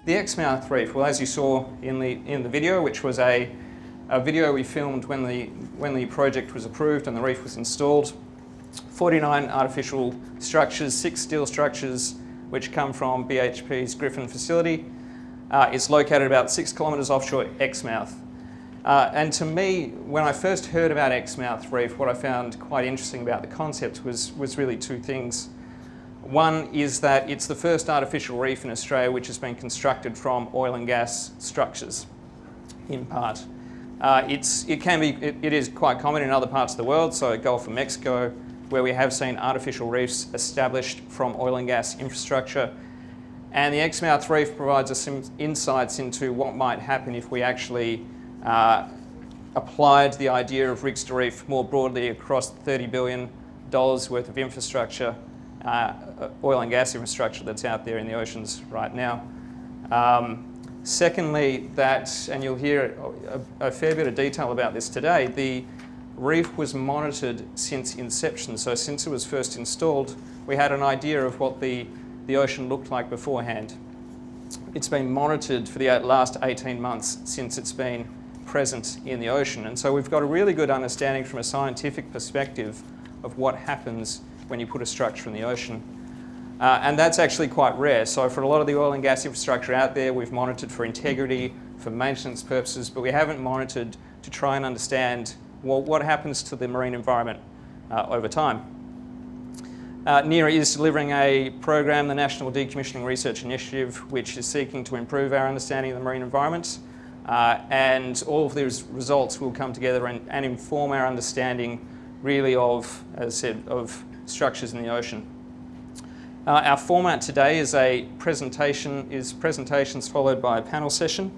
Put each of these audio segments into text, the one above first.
The Exmouth Reef, well, as you saw in the video, which was a video we filmed when the project was approved and the reef was installed, 49 artificial structures, 6 steel structures which come from BHP's Griffin facility. It's located about 6 kilometres offshore Exmouth. And to me, when I first heard about Exmouth Reef, what I found quite interesting about the concept was really 2 things. One is that it's the first artificial reef in Australia which has been constructed from oil and gas structures, in part. It is quite common in other parts of the world, so Gulf of Mexico, where we have seen artificial reefs established from oil and gas infrastructure. And the Exmouth Reef provides us some insights into what might happen if we actually applied the idea of rigs to reef more broadly across $30 billion worth of infrastructure, oil and gas infrastructure that's out there in the oceans right now. Secondly, and you'll hear a fair bit of detail about this today, the reef was monitored since inception. So since it was first installed, we had an idea of what the ocean looked like beforehand. It's been monitored for the last 18 months since it's been present in the ocean. And so we've got a really good understanding from a scientific perspective of what happens when you put a structure in the ocean. And that's actually quite rare. So for a lot of the oil and gas infrastructure out there, we've monitored for integrity, for maintenance purposes, but we haven't monitored to try and understand, well, what happens to the marine environment over time. NERA is delivering a program, the National Decommissioning Research Initiative, which is seeking to improve our understanding of the marine environment. And all of these results will come together and inform our understanding really of, as I said, of structures in the ocean. Our format today is presentations followed by a panel session.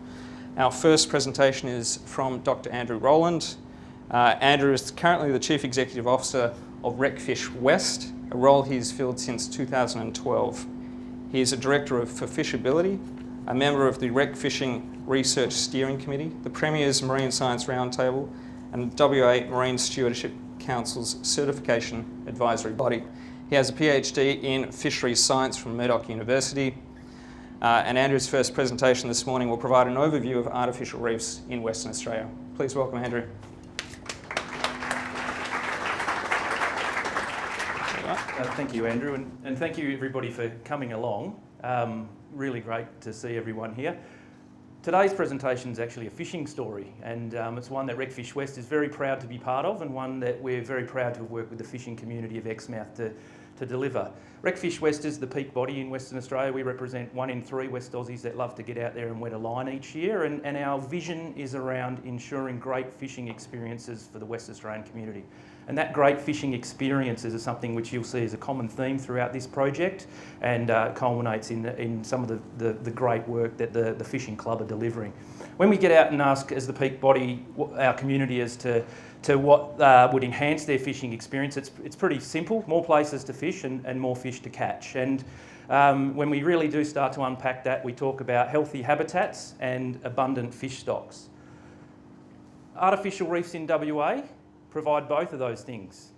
Our first presentation is from Dr. Andrew Rowland. Andrew is currently the Chief Executive Officer of Recfishwest, a role he's filled since 2012. He is a Director for Fishability, a member of the Wreck Fishing Research Steering Committee, the Premier's Marine Science Roundtable, and WA Marine Stewardship Council's Certification Advisory Body. He has a PhD in Fisheries Science from Murdoch University. And Andrew's first presentation this morning will provide an overview of artificial reefs in Western Australia. Please welcome Andrew. Thank you, Andrew, and thank you everybody for coming along. Really great to see everyone here. Today's presentation is actually a fishing story, and it's one that Recfishwest is very proud to be part of, and one that we're very proud to have worked with the fishing community of Exmouth to deliver. Recfishwest is the peak body in Western Australia. We represent 1 in 3 West Aussies that love to get out there and wet a line each year, and our vision is around ensuring great fishing experiences for the West Australian community. And that great fishing experiences is something which you'll see as a common theme throughout this project, and culminates in some of the great work that the Fishing Club are delivering. When we get out and ask as the peak body our community as to what would enhance their fishing experience, it's pretty simple: more places to fish and more fish to catch. And when we really do start to unpack that, we talk about healthy habitats and abundant fish stocks. Artificial reefs in WA provide both of those things: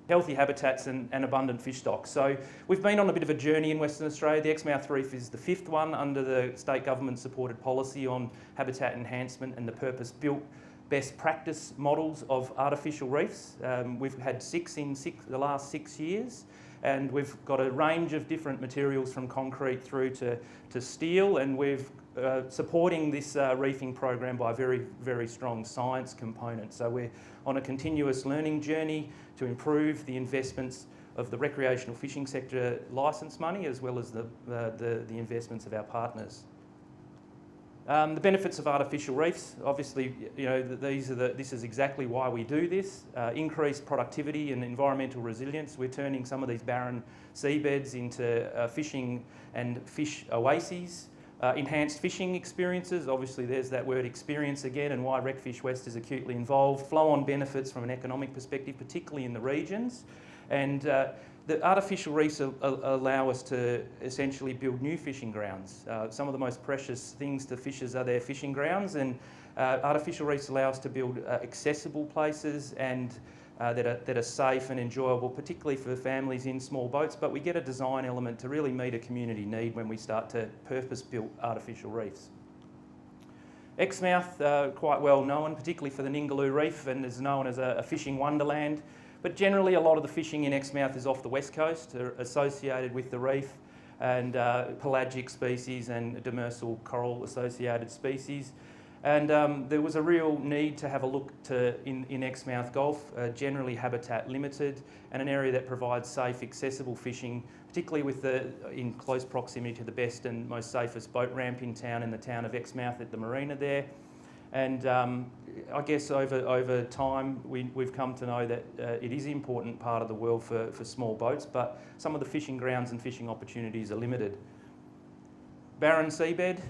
healthy habitats and abundant fish stocks. So we've been on a bit of a journey in Western Australia. The Exmouth Reef is the 5th one under the state government supported policy on habitat enhancement and the purpose-built best practice models of artificial reefs. We've had 6 in the last 6 years, and we've got a range of different materials from concrete through to steel, and we've supporting this reefing program by a very, very strong science component. So we're on a continuous learning journey to improve the investments of the recreational fishing sector licence money, as well as the investments of our partners. The benefits of artificial reefs, obviously, you know, this is exactly why we do this. Increased productivity and environmental resilience. We're turning some of these barren seabeds into fishing and fish oases. Enhanced fishing experiences, obviously there's that word experience again, and why Recfishwest is acutely involved. Flow-on benefits from an economic perspective, particularly in the regions. And the artificial reefs allow us to essentially build new fishing grounds. Some of the most precious things to fishers are their fishing grounds, and artificial reefs allow us to build accessible places and that are safe and enjoyable, particularly for families in small boats, but we get a design element to really meet a community need when we start to purpose-built artificial reefs. Exmouth, quite well known, particularly for the Ningaloo Reef, and is known as a fishing wonderland. But generally, a lot of the fishing in Exmouth is off the west coast, associated with the reef, and pelagic species and demersal coral associated species. And there was a real need to have a look in Exmouth Gulf, generally habitat limited, and an area that provides safe, accessible fishing, particularly in close proximity to the best and most safest boat ramp in the town of Exmouth at the marina there. And I guess over time, we've come to know that it is an important part of the world for small boats, but some of the fishing grounds and fishing opportunities are limited. Barren seabed,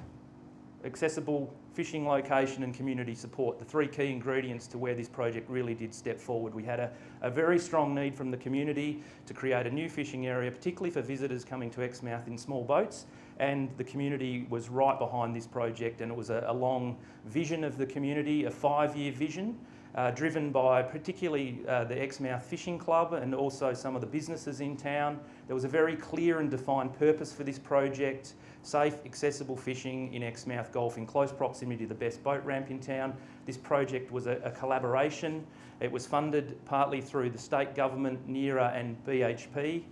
accessible fishing location and community support, the three key ingredients to where this project really did step forward. We had a very strong need from the community to create a new fishing area, particularly for visitors coming to Exmouth in small boats, and the community was right behind this project, and it was a long vision of the community, a 5-year vision, driven by particularly the Exmouth Fishing Club and also some of the businesses in town. There was a very clear and defined purpose for this project: safe, accessible fishing in Exmouth Gulf in close proximity to the best boat ramp in town. This project was a collaboration. It was funded partly through the state government, NERA and BHP.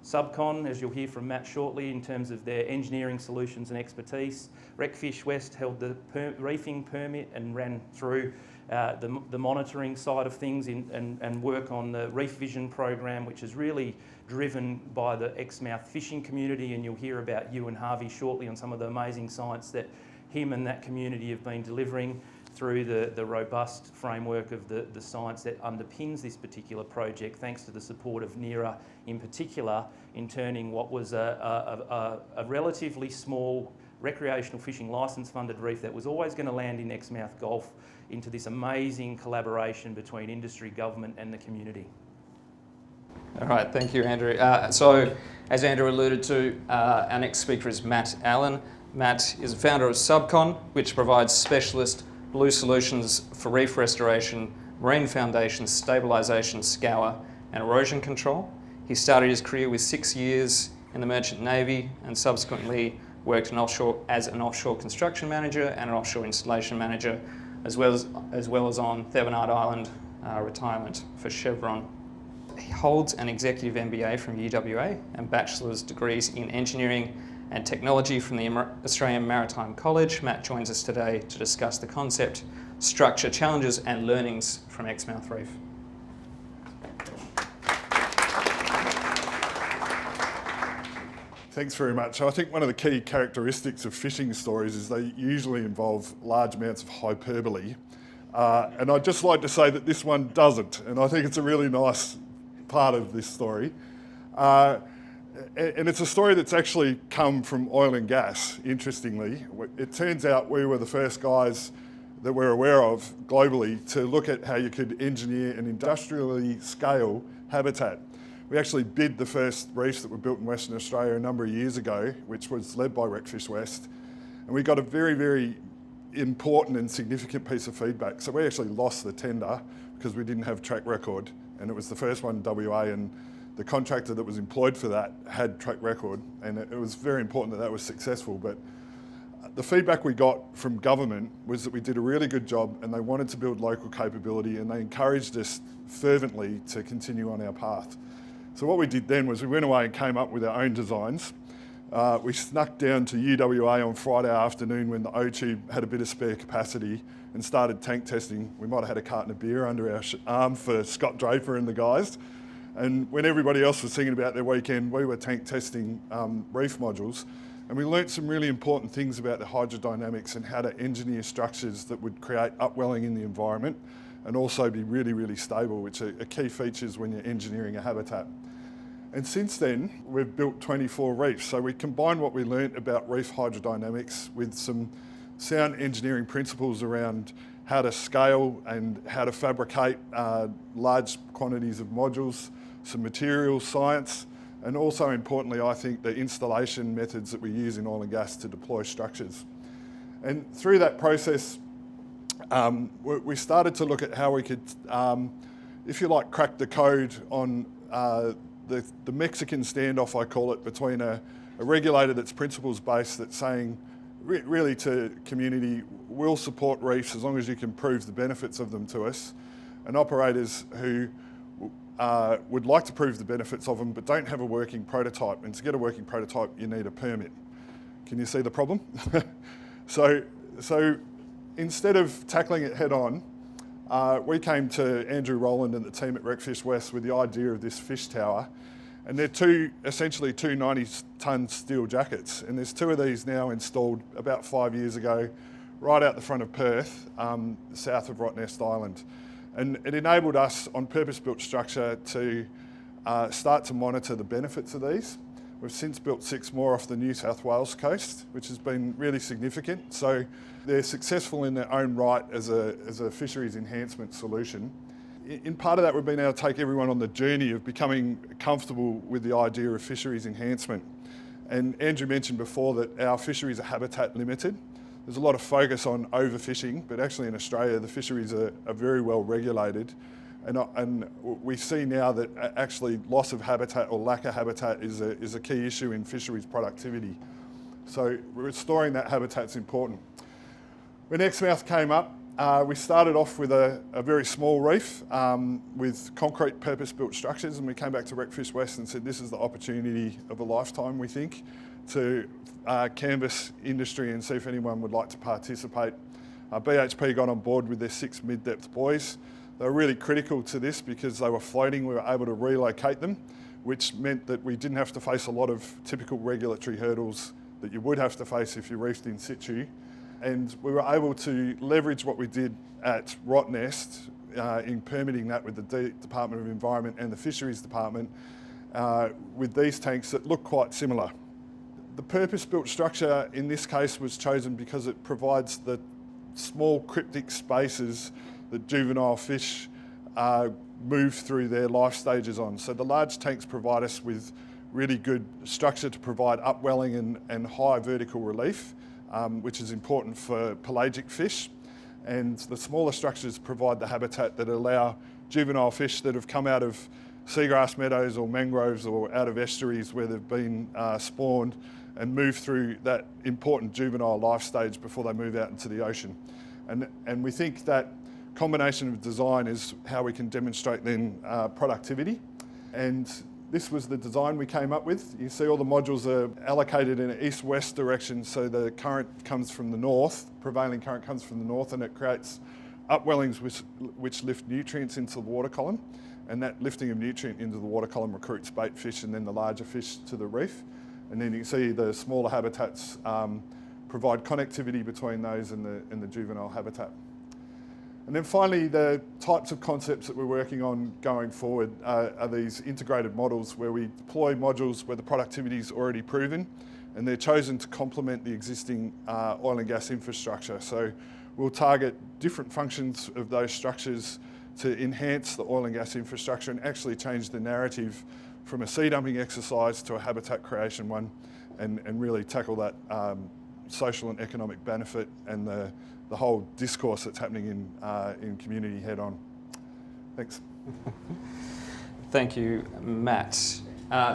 Subcon, as you'll hear from Matt shortly, in terms of their engineering solutions and expertise. Recfishwest held the reefing permit and ran through the monitoring side of things and work on the Reef Vision program, which is really driven by the Exmouth fishing community, and you'll hear about Ewan Harvey shortly on some of the amazing science that him and that community have been delivering through the robust framework of the science that underpins this particular project, thanks to the support of NERA in particular, in turning what was a relatively small recreational fishing licence funded reef that was always going to land in Exmouth Gulf into this amazing collaboration between industry, government and the community. All right, thank you, Andrew. So, as Andrew alluded to, our next speaker is Matt Allen. Matt is a founder of Subcon, which provides specialist blue solutions for reef restoration, marine foundations, stabilisation, scour and erosion control. He started his career with 6 years in the Merchant Navy and subsequently worked as an offshore construction manager and an offshore installation manager, as well as on Thevenard Island retirement for Chevron. He holds an executive MBA from UWA and bachelor's degrees in engineering and technology from the Australian Maritime College. Matt joins us today to discuss the concept, structure, challenges and learnings from Exmouth Reef. Thanks very much. I think one of the key characteristics of fishing stories is they usually involve large amounts of hyperbole. And I'd just like to say that this one doesn't, and I think it's a really nice part of this story. And it's a story that's actually come from oil and gas, interestingly. It turns out we were the first guys that we're aware of globally to look at how you could engineer and industrially scale habitat. We actually bid the first reefs that were built in Western Australia a number of years ago, which was led by Recfishwest. And we got a very, very important and significant piece of feedback. So we actually lost the tender because we didn't have track record. And it was the first one in WA, and the contractor that was employed for that had track record. And it was very important that that was successful. But the feedback we got from government was that we did a really good job and they wanted to build local capability, and they encouraged us fervently to continue on our path. So what we did then was we went away and came up with our own designs. We snuck down to UWA on Friday afternoon when the O-tube had a bit of spare capacity and started tank testing. We might have had a carton of beer under our arm for Scott Draper and the guys. And when everybody else was thinking about their weekend, we were tank testing reef modules. And we learnt some really important things about the hydrodynamics and how to engineer structures that would create upwelling in the environment and also be really, really stable, which are key features when you're engineering a habitat. And since then, we've built 24 reefs. So we combined what we learnt about reef hydrodynamics with some sound engineering principles around how to scale and how to fabricate large quantities of modules, some materials science, and also importantly, I think, the installation methods that we use in oil and gas to deploy structures. And through that process, we started to look at how we could if you like, cracked the code on the Mexican standoff, I call it, between a regulator that's principles-based, that's saying really to community, we'll support reefs as long as you can prove the benefits of them to us, and operators who would like to prove the benefits of them but don't have a working prototype. And to get a working prototype, you need a permit. Can you see the problem? So instead of tackling it head on, we came to Andrew Rowland and the team at Recfishwest with the idea of this fish tower. And they're essentially two 90-tonne steel jackets. And there's 2 of these now installed about 5 years ago, right out the front of Perth, south of Rottnest Island. And it enabled us on purpose-built structure to start to monitor the benefits of these. We've since built 6 more off the New South Wales coast, which has been really significant. So they're successful in their own right as a fisheries enhancement solution. In part of that, we've been able to take everyone on the journey of becoming comfortable with the idea of fisheries enhancement. And Andrew mentioned before that our fisheries are habitat limited. There's a lot of focus on overfishing, but actually in Australia, the fisheries are very well regulated. And we see now that actually loss of habitat or lack of habitat is a key issue in fisheries productivity. So restoring that habitat's important. When Exmouth came up, we started off with a very small reef with concrete purpose-built structures, and we came back to Recfishwest and said this is the opportunity of a lifetime, we think, to canvass industry and see if anyone would like to participate. BHP got on board with their 6 mid-depth buoys. They were really critical to this because they were floating. We were able to relocate them, which meant that we didn't have to face a lot of typical regulatory hurdles that you would have to face if you reefed in situ. And we were able to leverage what we did at Rottnest in permitting that with the Department of Environment and the Fisheries Department with these tanks that look quite similar. The purpose-built structure in this case was chosen because it provides the small cryptic spaces that juvenile fish move through their life stages on. So the large tanks provide us with really good structure to provide upwelling and high vertical relief, which is important for pelagic fish. And the smaller structures provide the habitat that allow juvenile fish that have come out of seagrass meadows or mangroves or out of estuaries where they've been spawned and move through that important juvenile life stage before they move out into the ocean. And we think that combination of design is how we can demonstrate then productivity. And this was the design we came up with. You see all the modules are allocated in an east-west direction, so the current comes from the north, prevailing current comes from the north, and it creates upwellings which lift nutrients into the water column. And that lifting of nutrient into the water column recruits bait fish and then the larger fish to the reef. And then you can see the smaller habitats provide connectivity between those and the juvenile habitat. And then finally, the types of concepts that we're working on going forward are these integrated models where we deploy modules where the productivity is already proven and they're chosen to complement the existing oil and gas infrastructure. So we'll target different functions of those structures to enhance the oil and gas infrastructure and actually change the narrative from a sea dumping exercise to a habitat creation one and really tackle that social and economic benefit and the whole discourse that's happening in community head on. Thanks. Thank you, Matt.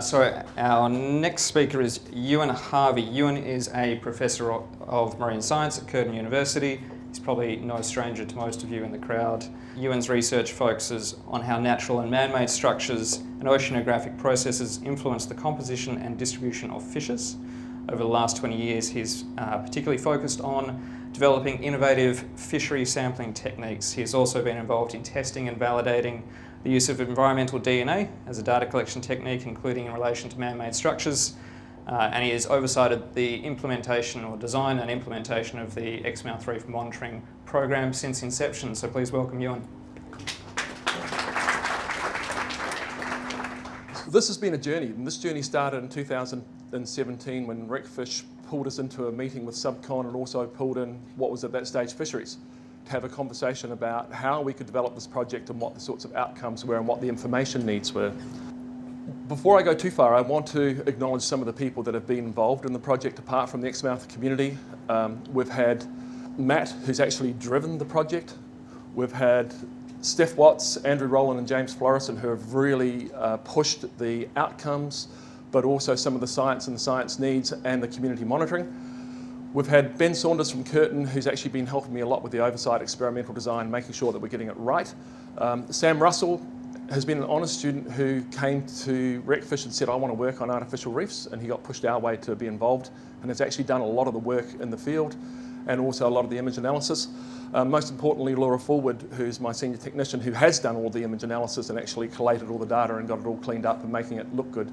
So our next speaker is Ewan Harvey. Ewan is a professor of marine science at Curtin University. He's probably no stranger to most of you in the crowd. Ewan's research focuses on how natural and man-made structures and oceanographic processes influence the composition and distribution of fishes. Over the last 20 years, he's particularly focused on developing innovative fishery sampling techniques. He's also been involved in testing and validating the use of environmental DNA as a data collection technique, including in relation to man-made structures. And he has oversighted the implementation or design and implementation of the Exmouth Reef monitoring program since inception. So please welcome Ewan. This has been a journey, and this journey started in 2017 when Recfish pulled us into a meeting with Subcon and also pulled in what was at that stage fisheries to have a conversation about how we could develop this project and what the sorts of outcomes were and what the information needs were. Before I go too far, I want to acknowledge some of the people that have been involved in the project apart from the Exmouth community. We've had Matt, who's actually driven the project. We've had Steph Watts, Andrew Rowland and James Florison, who have really pushed the outcomes, but also some of the science and the science needs and the community monitoring. We've had Ben Saunders from Curtin, who's actually been helping me a lot with the oversight, experimental design, making sure that we're getting it right. Sam Russell has been an honours student who came to Recfish and said, I want to work on artificial reefs, and he got pushed our way to be involved and has actually done a lot of the work in the field and also a lot of the image analysis. Most importantly, Laura Fullwood, who's my senior technician, who has done all the image analysis and actually collated all the data and got it all cleaned up and making it look good.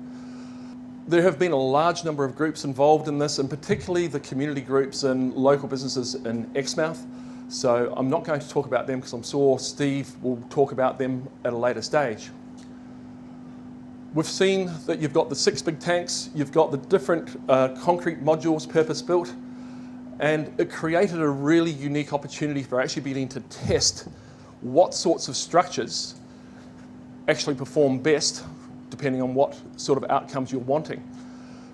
There have been a large number of groups involved in this, and particularly the community groups and local businesses in Exmouth. So I'm not going to talk about them because I'm sure Steve will talk about them at a later stage. We've seen that you've got the 6 big tanks, you've got the different concrete modules purpose-built, and it created a really unique opportunity for actually being able to test what sorts of structures actually perform best depending on what sort of outcomes you're wanting.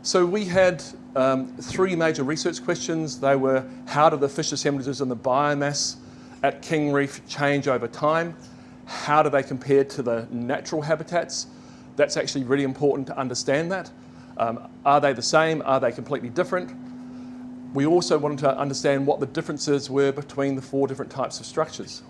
So we had 3 major research questions. They were, how do the fish assemblages and the biomass at King Reef change over time? How do they compare to the natural habitats? That's actually really important to understand that. Are they the same? Are they completely different? We also wanted to understand what the differences were between the 4 different types of structures.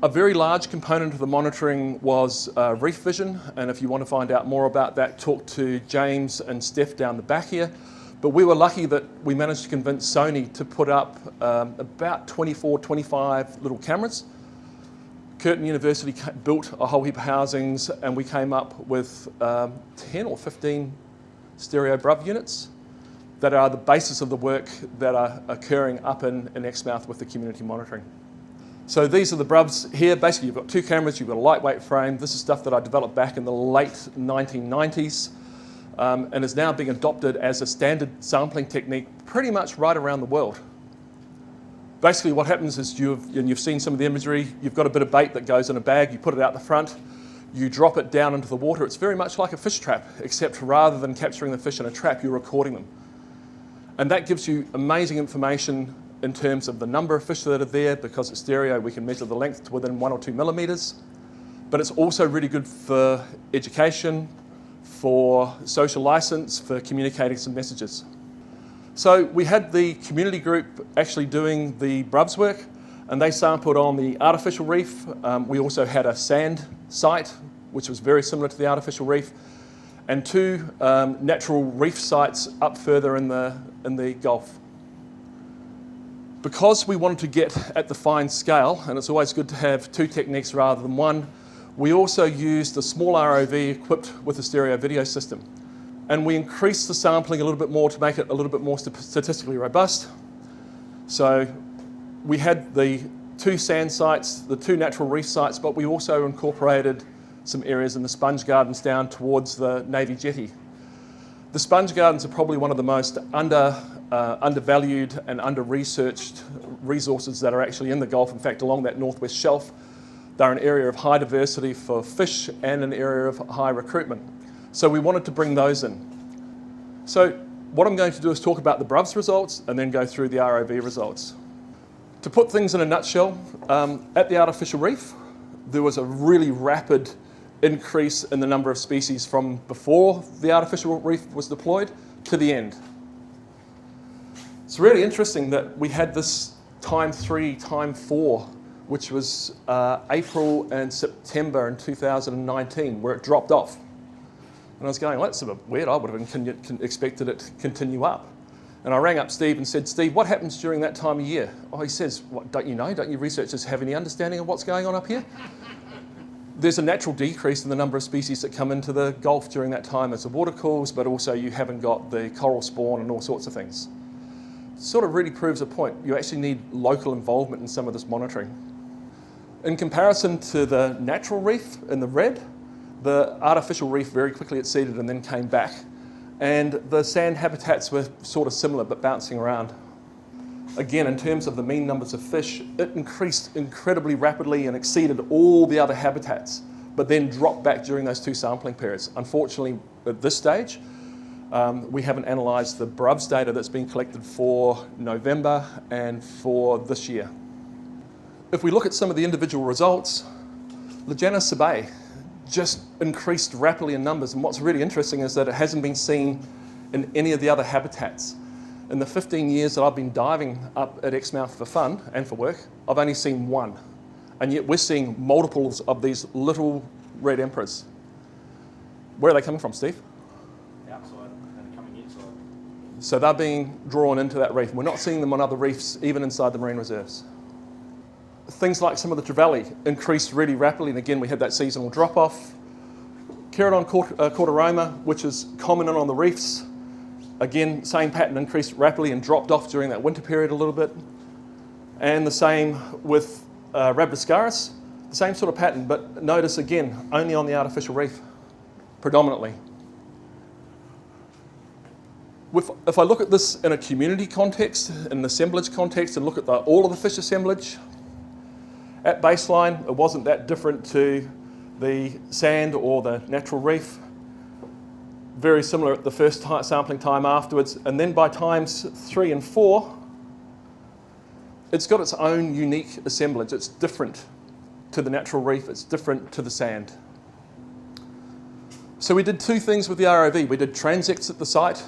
A very large component of the monitoring was reef vision, and if you want to find out more about that, talk to James and Steph down the back here. But we were lucky that we managed to convince Sony to put up about 24, 25 little cameras. Curtin University built a whole heap of housings, and we came up with 10 or 15 stereo BRUV units that are the basis of the work that are occurring up in Exmouth with the community monitoring. So these are the BRUVs here. Basically, you've got 2 cameras, you've got a lightweight frame. This is stuff that I developed back in the late 1990s and is now being adopted as a standard sampling technique pretty much right around the world. Basically, what happens is you've seen some of the imagery, you've got a bit of bait that goes in a bag, you put it out the front, you drop it down into the water. It's very much like a fish trap, except rather than capturing the fish in a trap, you're recording them. And that gives you amazing information in terms of the number of fish that are there. Because it's stereo, we can measure the length to within 1 or 2 millimeters. But it's also really good for education, for social license, for communicating some messages. So we had the community group actually doing the BRUVs work, and they sampled on the artificial reef. We also had a sand site, which was very similar to the artificial reef, and 2 natural reef sites up further in the Gulf. Because we wanted to get at the fine scale, and it's always good to have 2 techniques rather than 1, we also used a small ROV equipped with a stereo video system. And we increased the sampling a little bit more to make it a little bit more statistically robust. So we had the 2 sand sites, the 2 natural reef sites, but we also incorporated some areas in the sponge gardens down towards the Navy jetty. The sponge gardens are probably one of the most undervalued and under-researched resources that are actually in the Gulf. In fact, along that northwest shelf, they're an area of high diversity for fish and an area of high recruitment. So we wanted to bring those in. So what I'm going to do is talk about the BRUVs results and then go through the ROV results. To put things in a nutshell, at the artificial reef, there was a really rapid increase in the number of species from before the artificial reef was deployed to the end. It's really interesting that we had this time 3, time 4, which was April and September in 2019, where it dropped off. And I was going, well, that's a bit weird. I would have expected it to continue up. And I rang up Steve and said, Steve, what happens during that time of year? Oh, he says, what, don't you know? Don't you researchers have any understanding of what's going on up here? There's a natural decrease in the number of species that come into the Gulf during that time as the water cools, but also you haven't got the coral spawn and all sorts of things. It sort of really proves a point. You actually need local involvement in some of this monitoring. In comparison to the natural reef in the red, the artificial reef very quickly exceeded and then came back. And the sand habitats were sort of similar, but bouncing around. Again, in terms of the mean numbers of fish, it increased incredibly rapidly and exceeded all the other habitats, but then dropped back during those 2 sampling periods. Unfortunately, at this stage, we haven't analysed the BRUVs data that's been collected for November and for this year. If we look at some of the individual results, Legana sebae just increased rapidly in numbers, and what's really interesting is that it hasn't been seen in any of the other habitats. In the 15 years that I've been diving up at Exmouth for fun and for work, I've only seen one, and yet we're seeing multiples of these little red emperors. Where are they coming from, Steve? Outside and coming inside. So they're being drawn into that reef. We're not seeing them on other reefs, even inside the marine reserves. Things like some of the trevally increased really rapidly, and again we had that seasonal drop-off. Kerodon cautoroma, which is common on the reefs, again, same pattern, increased rapidly and dropped off during that winter period a little bit. And the same with Rhabdiscaris, the same sort of pattern, but notice again, only on the artificial reef, predominantly. If I look at this in a community context, in an assemblage context, and look at all of the fish assemblage, at baseline, it wasn't that different to the sand or the natural reef. Very similar at the first sampling time afterwards, and then by times 3 and 4, it's got its own unique assemblage. It's different to the natural reef, it's different to the sand. So we did 2 things with the ROV. We did transects at the site,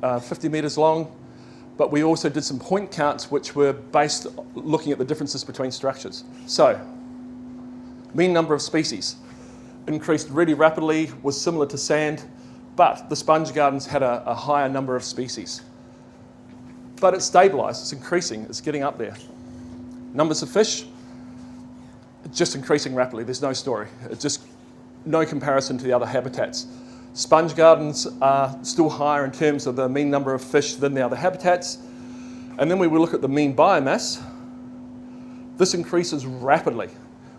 50 metres long, but we also did some point counts which were based looking at the differences between structures. So, mean number of species increased really rapidly, was similar to sand, but the sponge gardens had a higher number of species. But it's stabilised, it's increasing, it's getting up there. Numbers of fish, just increasing rapidly, there's no story. It's just no comparison to the other habitats. Sponge gardens are still higher in terms of the mean number of fish than the other habitats. And then we will look at the mean biomass. This increases rapidly.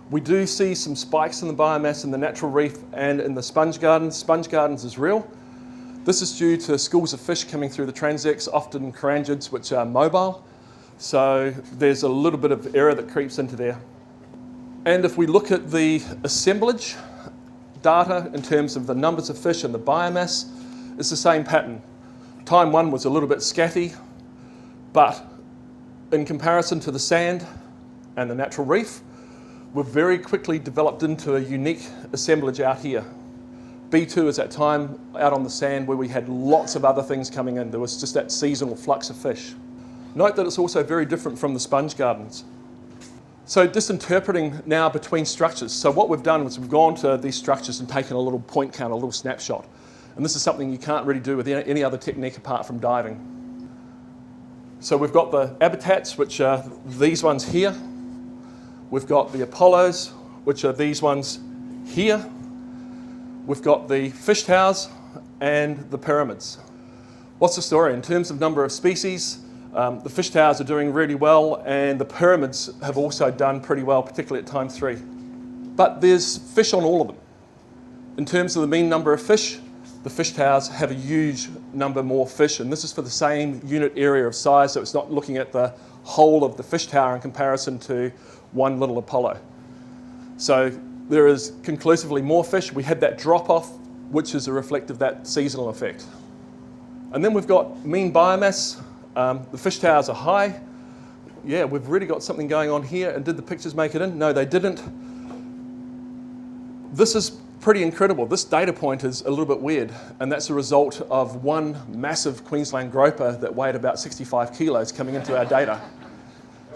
We do see some spikes in the biomass in the natural reef and in the sponge gardens. Sponge gardens is real. This is due to schools of fish coming through the transects, often carangids, which are mobile. So there's a little bit of error that creeps into there. And if we look at the assemblage data in terms of the numbers of fish and the biomass, it's the same pattern. Time 1 was a little bit scatty, but in comparison to the sand and the natural reef, we've very quickly developed into a unique assemblage out here. B2 is that time out on the sand where we had lots of other things coming in. There was just that seasonal flux of fish. Note that it's also very different from the sponge gardens. So just interpreting now between structures. So what we've done is we've gone to these structures and taken a little point count, a little snapshot. And this is something you can't really do with any other technique apart from diving. So we've got the habitats, which are these ones here. We've got the Apollos, which are these ones here. We've got the fish towers and the pyramids. What's the story? In terms of number of species, the fish towers are doing really well, and the pyramids have also done pretty well, particularly at time 3. But there's fish on all of them. In terms of the mean number of fish, the fish towers have a huge number more fish, and this is for the same unit area of size, so it's not looking at the whole of the fish tower in comparison to one little Apollo. So there is conclusively more fish. We had that drop-off, which is a reflect of that seasonal effect. And then we've got mean biomass. The fish towers are high. Yeah, we've really got something going on here. And did the pictures make it in? No, they didn't. This is pretty incredible. This data point is a little bit weird, and that's a result of one massive Queensland groper that weighed about 65 kilos coming into our data.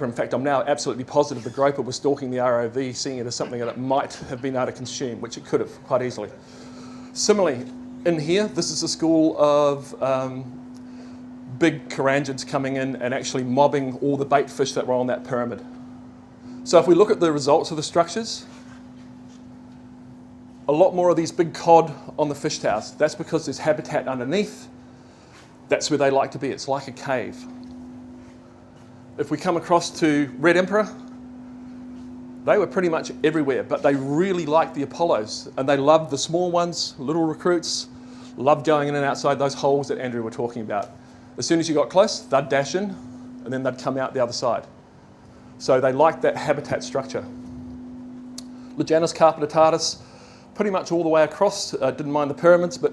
In fact, I'm now absolutely positive the groper was stalking the ROV, seeing it as something that it might have been able to consume, which it could have quite easily. Similarly, in here, this is a school of big carangids coming in and actually mobbing all the bait fish that were on that pyramid. So if we look at the results of the structures, a lot more of these big cod on the fish towers. That's because there's habitat underneath. That's where they like to be. It's like a cave. If we come across to Red Emperor, they were pretty much everywhere, but they really liked the Apollos, and they loved the small ones, little recruits, loved going in and outside those holes that Andrew were talking about. As soon as you got close, they'd dash in, and then they'd come out the other side. So they liked that habitat structure. Lejanus carpetatatus, pretty much all the way across, didn't mind the pyramids, but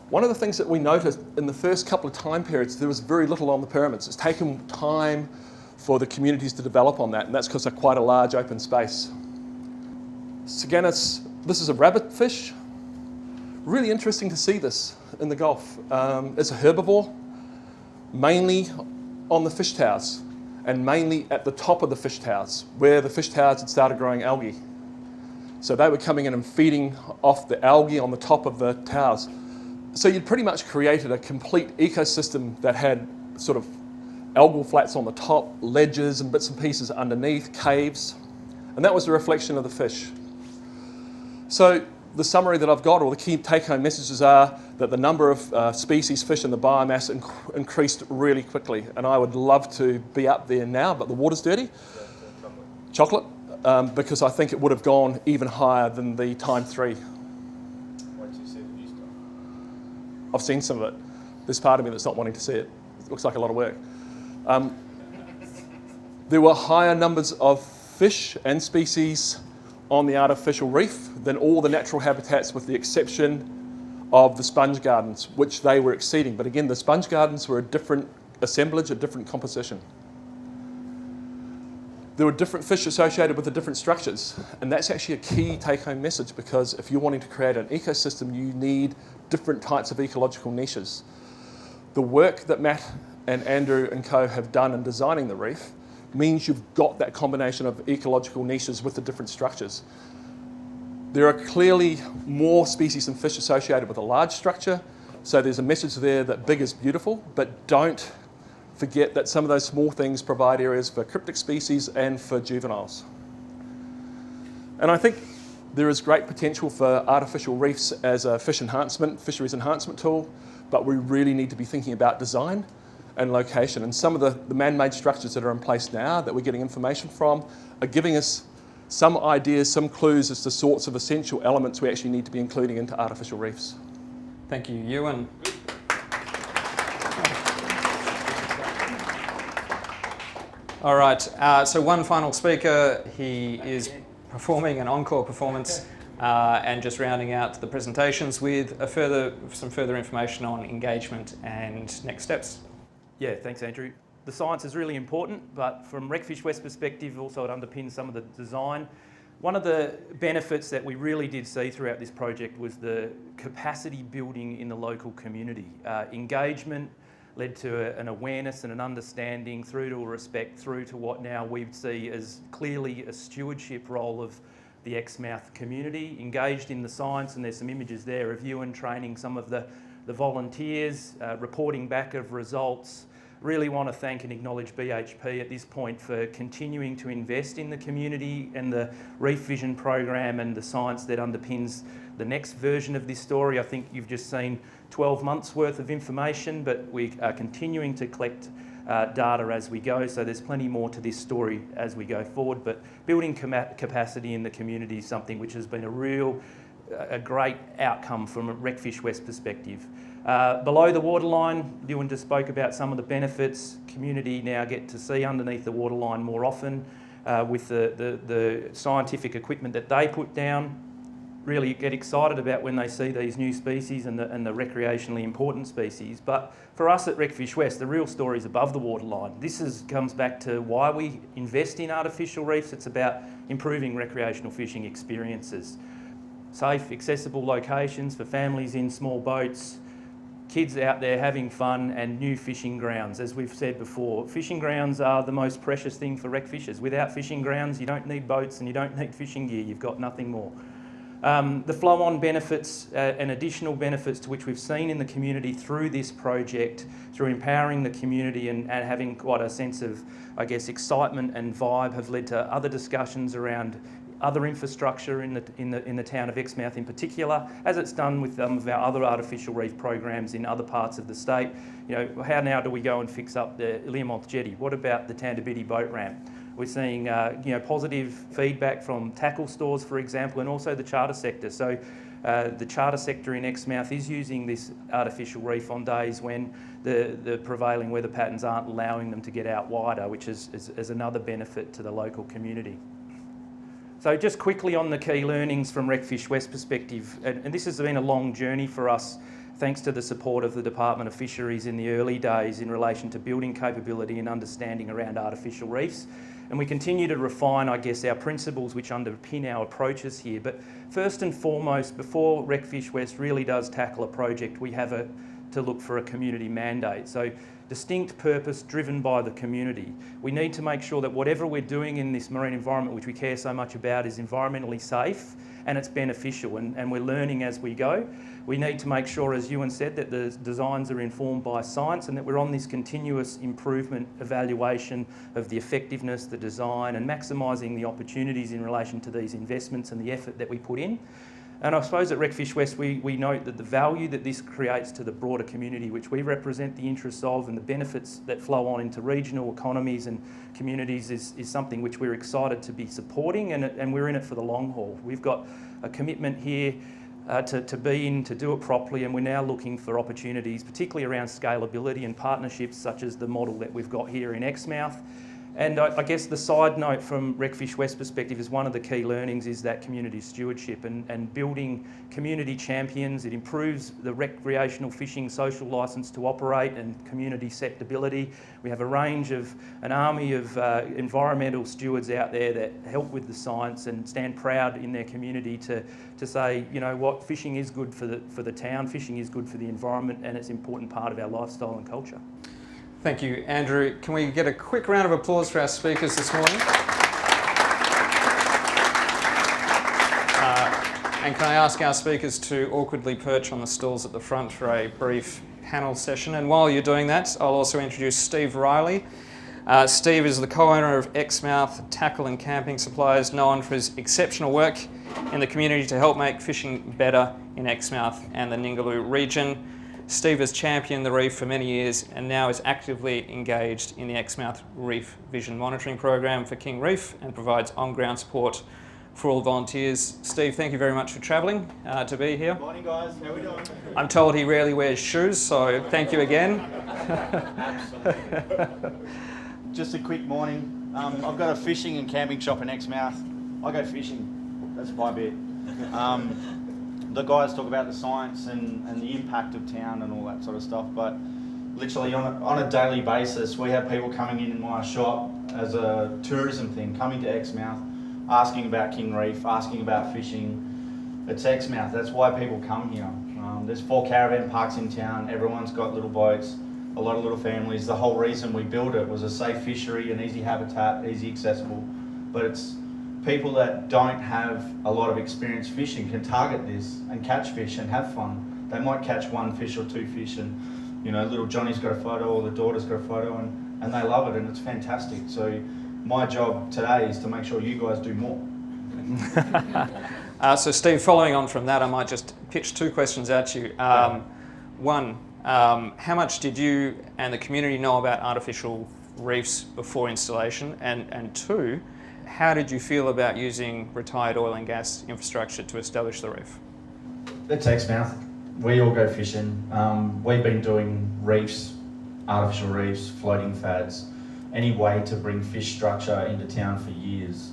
one of the things that we noticed in the first couple of time periods, there was very little on the pyramids. It's taken time for the communities to develop on that, and that's because they're quite a large open space. Saganis, this is a rabbit fish. Really interesting to see this in the Gulf. It's a herbivore, mainly on the fish towers, and mainly at the top of the fish towers, where the fish towers had started growing algae. So they were coming in and feeding off the algae on the top of the towers. So you'd pretty much created a complete ecosystem that had sort of algal flats on the top, ledges and bits and pieces underneath, caves, and that was the reflection of the fish. So the summary that I've got, or the key take-home messages, are that the number of species fish and the biomass increased really quickly, and I would love to be up there now, but the water's dirty. Chocolate, because I think it would have gone even higher than the time 3. Once you see the new stuff. I've seen some of it. There's part of me that's not wanting to see it. It looks like a lot of work. There were higher numbers of fish and species on the artificial reef than all the natural habitats, with the exception of the sponge gardens, which they were exceeding. But again, the sponge gardens were a different assemblage, a different composition. There were different fish associated with the different structures, and that's actually a key take-home message, because if you're wanting to create an ecosystem, you need different types of ecological niches. The work that Matt and Andrew and co have done in designing the reef means you've got that combination of ecological niches with the different structures. There are clearly more species and fish associated with a large structure, so there's a message there that big is beautiful, but don't forget that some of those small things provide areas for cryptic species and for juveniles. And I think there is great potential for artificial reefs as a fisheries enhancement tool, but we really need to be thinking about design and location. And some of the man-made structures that are in place now that we're getting information from are giving us some ideas, some clues as to sorts of essential elements we actually need to be including into artificial reefs. Thank you, Ewan. All right, so one final speaker. He is performing an encore performance and just rounding out the presentations with some further information on engagement and next steps. Yeah, thanks, Andrew. The science is really important, but from Recfishwest perspective, also it underpins some of the design. One of the benefits that we really did see throughout this project was the capacity building in the local community. Engagement led to an awareness and an understanding, through to a respect, through to what now we see as clearly a stewardship role of the Exmouth community, engaged in the science, and there's some images there of Ewan training some of the volunteers, reporting back of results. Really want to thank and acknowledge BHP at this point for continuing to invest in the community and the Reef Vision program and the science that underpins the next version of this story. I think you've just seen 12 months worth of information, but we are continuing to collect data as we go, so there's plenty more to this story as we go forward. But building capacity in the community is something which has been a great outcome from a Recfishwest perspective. Below the waterline, Ewan just spoke about some of the benefits. Community now get to see underneath the waterline more often with the scientific equipment that they put down. Really get excited about when they see these new species and the recreationally important species. But for us at Recfishwest, the real story is above the waterline. This comes back to why we invest in artificial reefs. It's about improving recreational fishing experiences. Safe, accessible locations for families in small boats, kids out there having fun, and new fishing grounds. As we've said before, fishing grounds are the most precious thing for rec fishers. Without fishing grounds, you don't need boats and you don't need fishing gear. You've got nothing more. The flow-on benefits and additional benefits to which we've seen in the community through this project, through empowering the community and having quite a sense of, I guess, excitement and vibe, have led to other discussions around other infrastructure in the town of Exmouth in particular, as it's done with some of our other artificial reef programs in other parts of the state. You know, how now do we go and fix up the Learmonth Jetty? What about the Tandabiddi boat ramp? We're seeing positive feedback from tackle stores, for example, and also the charter sector. So the charter sector in Exmouth is using this artificial reef on days when the prevailing weather patterns aren't allowing them to get out wider, which is another benefit to the local community. So just quickly on the key learnings from Recfishwest perspective, and this has been a long journey for us thanks to the support of the Department of Fisheries in the early days in relation to building capability and understanding around artificial reefs. And we continue to refine, I guess, our principles which underpin our approaches here. But first and foremost, before Recfishwest really does tackle a project, we have to look for a community mandate. So distinct purpose driven by the community. We need to make sure that whatever we're doing in this marine environment, which we care so much about, is environmentally safe and it's beneficial, and we're learning as we go. We need to make sure, as Ewan said, that the designs are informed by science and that we're on this continuous improvement evaluation of the effectiveness, the design, and maximising the opportunities in relation to these investments and the effort that we put in. And I suppose at Recfishwest we note that the value that this creates to the broader community, which we represent the interests of, and the benefits that flow on into regional economies and communities is something which we're excited to be supporting, and we're in it for the long haul. We've got a commitment here to be in, to do it properly, and we're now looking for opportunities, particularly around scalability and partnerships such as the model that we've got here in Exmouth. And I guess the side note from Recfishwest perspective is one of the key learnings is that community stewardship and building community champions. It improves the recreational fishing social licence to operate and community acceptability. We have a range of, an army of environmental stewards out there that help with the science and stand proud in their community to say, you know what, fishing is good for the town, fishing is good for the environment, and it's an important part of our lifestyle and culture. Thank you, Andrew. Can we get a quick round of applause for our speakers this morning? And can I ask our speakers to awkwardly perch on the stools at the front for a brief panel session? And while you're doing that, I'll also introduce Steve Riley. Steve is the co-owner of Exmouth Tackle and Camping Supplies, known for his exceptional work in the community to help make fishing better in Exmouth and the Ningaloo region. Steve has championed the reef for many years and now is actively engaged in the Exmouth Reef Vision Monitoring Program for King Reef and provides on-ground support for all volunteers. Steve, thank you very much for travelling to be here. Morning guys, how are we doing? I'm told he rarely wears shoes, so thank you again. Absolutely. Just a quick morning. I've got a fishing and camping shop in Exmouth. I go fishing, that's my bit. The guys talk about the science and the impact of town and all that sort of stuff, but literally on a daily basis we have people coming in my shop as a tourism thing, coming to Exmouth, asking about King Reef, asking about fishing. It's Exmouth, that's why people come here. There's 4 caravan parks in town, everyone's got little boats, a lot of little families. The whole reason we built it was a safe fishery, an easy habitat, easy accessible, but it's people that don't have a lot of experience fishing can target this and catch fish and have fun. They might catch 1 fish or 2 fish and, you know, little Johnny's got a photo or the daughter's got a photo and they love it and it's fantastic. So my job today is to make sure you guys do more. So Steve, following on from that, I might just pitch 2 questions at you. One, how much did you and the community know about artificial reefs before installation? And 2, how did you feel about using retired oil and gas infrastructure to establish the reef? It's Exmouth. We all go fishing. We've been doing reefs, artificial reefs, floating fads, any way to bring fish structure into town for years.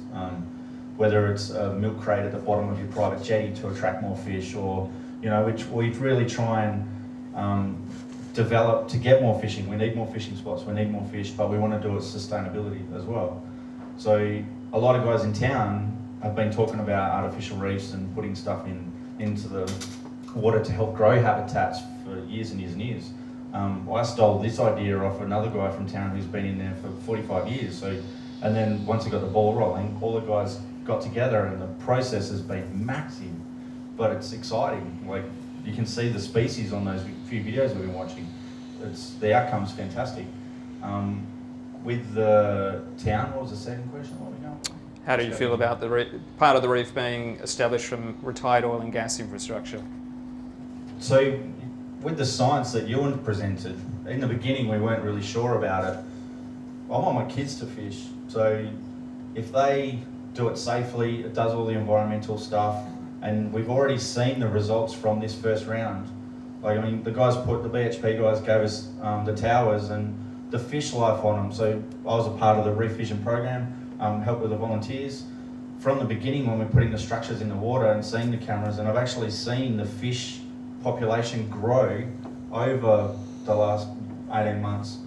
Whether it's a milk crate at the bottom of your private jetty to attract more fish, or, you know, which we really try and develop to get more fishing. We need more fishing spots, we need more fish, but we want to do it with sustainability as well. So a lot of guys in town have been talking about artificial reefs and putting stuff into the water to help grow habitats for years and years and years. I stole this idea off another guy from town who's been in there for 45 years. So, and then once he got the ball rolling, all the guys got together and the process has been massive, but it's exciting. Like, you can see the species on those few videos we've been watching. The outcome's fantastic. With the town, what was the second question? What were we going? How do you feel about the part of the reef being established from retired oil and gas infrastructure? So, with the science that Ewan presented, in the beginning we weren't really sure about it. I want my kids to fish, so if they do it safely, it does all the environmental stuff, and we've already seen the results from this first round. Like, I mean, the BHP guys gave us the towers and the fish life on them. So I was a part of the Reef Vision program, helped with the volunteers. From the beginning when we're putting the structures in the water and seeing the cameras, and I've actually seen the fish population grow over the last 18 months,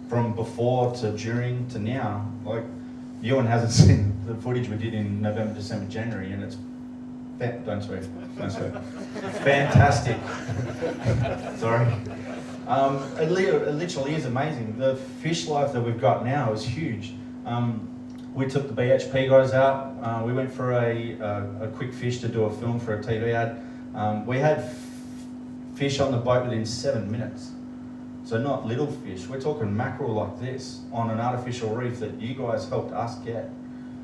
from before to during to now. Like, Ewan hasn't seen the footage we did in November, December, January, and it's don't swear. Fantastic. Sorry. It literally is amazing. The fish life that we've got now is huge. We took the BHP guys out. We went for a quick fish to do a film for a TV ad. We had fish on the boat within 7 minutes. So not little fish. We're talking mackerel like this on an artificial reef that you guys helped us get.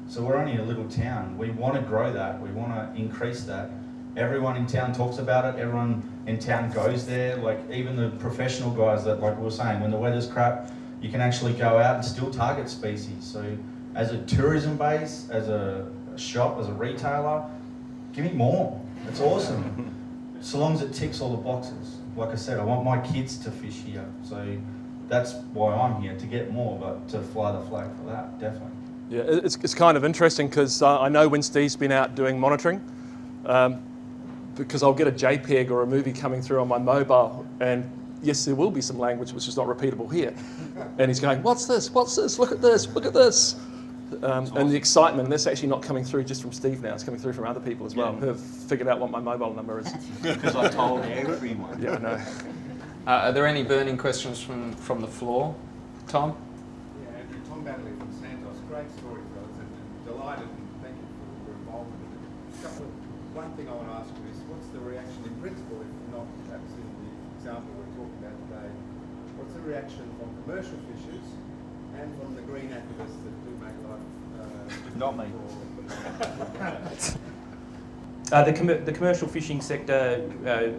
So we're only a little town. We want to grow that. We want to increase that. Everyone in town talks about it. Everyone in town goes there. Like, even the professional guys that, like we were saying, when the weather's crap, you can actually go out and still target species. So as a tourism base, as a shop, as a retailer, give me more. It's awesome. So long as it ticks all the boxes. Like I said, I want my kids to fish here. So that's why I'm here, to get more, but to fly the flag for that, definitely. Yeah, it's kind of interesting because I know when Steve's been out doing monitoring, because I'll get a JPEG or a movie coming through on my mobile, and yes, there will be some language which is not repeatable here. And he's going, what's this? What's this? Look at this, look at this. And the excitement, and that's actually not coming through just from Steve now, it's coming through from other people as well, who have figured out what my mobile number is. Because I told everyone. Yeah, I know. Are there any burning questions from the floor? Tom? Yeah, Andrew, Tom Badley from Santos. Great story, fellas, and delighted, and thank you for your involvement in it. One thing I want to ask you is, what's the reaction in principle, if not perhaps in the example we're talking about today, what's the reaction from commercial fishers and from the green activists that do make life Not me. The commercial fishing sector